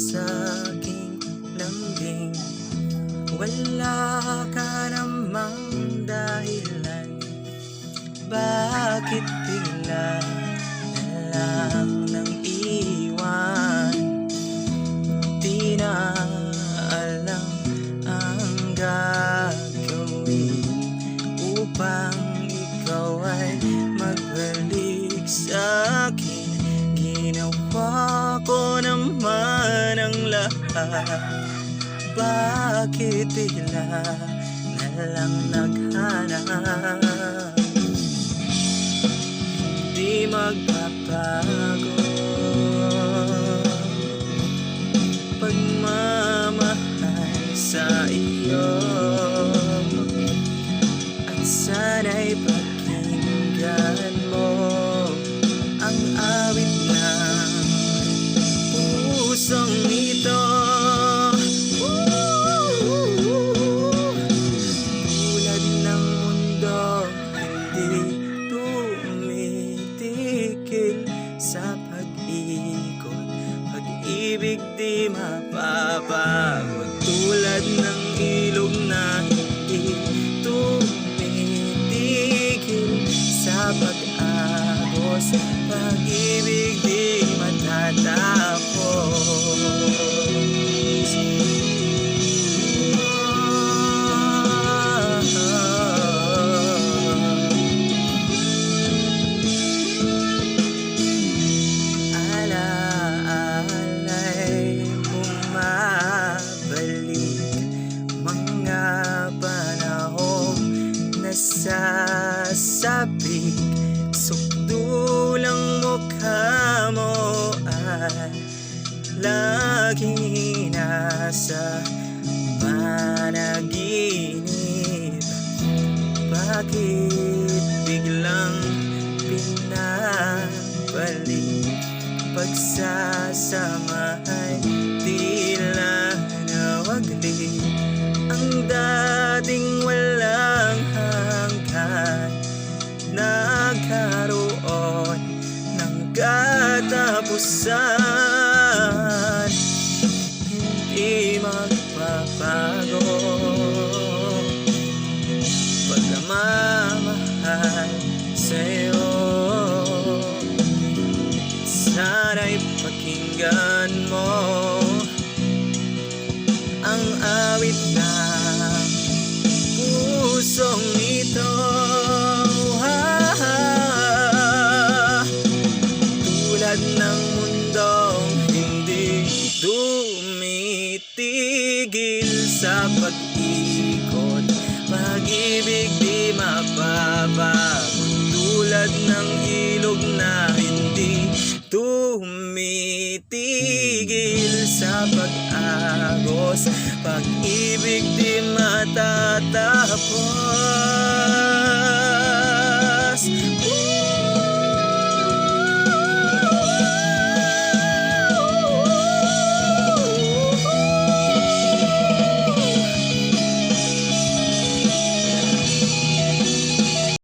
sa'king lambing. Wala ka namang dahilan, bakit bigla na lang nang iwan? Di na alam ang gagawin upang ikaw ay magbalik sa'kin. Ginawa ko naman ang lahat, bakit bigla na lang naghanap? Di magbabago pagmamahal sa iyo, at sana'y pakinggan mo ang awit ng pusong ito. Tulad ng mundo, hindi tumitigil sa pag-ikot, pag-ibig di mapapagod. Tulad ng ilog na hindi tumitigil sa pag-agos, pag-ibig di matatapos. Alaala'y bumabalik, mga panahong nasasabik. Sukdulang mukha mo ay laging nasa panaginip. Bakit biglang pinabalik? Pagsasama ay tila nawaglit, ang dating walang hanggan nagkaroon ng katapusan. Hindi magbabago pagmamahal sa'yo, sana'y pakinggan mo ang awit ng pusong ito. Tulad ng mundong hindi tumitigil sa pag-ikot, pag-ibig di mapapago. Tulad ng ilog na hindi tumitigil sa pag-agos, pag-ibig di matatapos.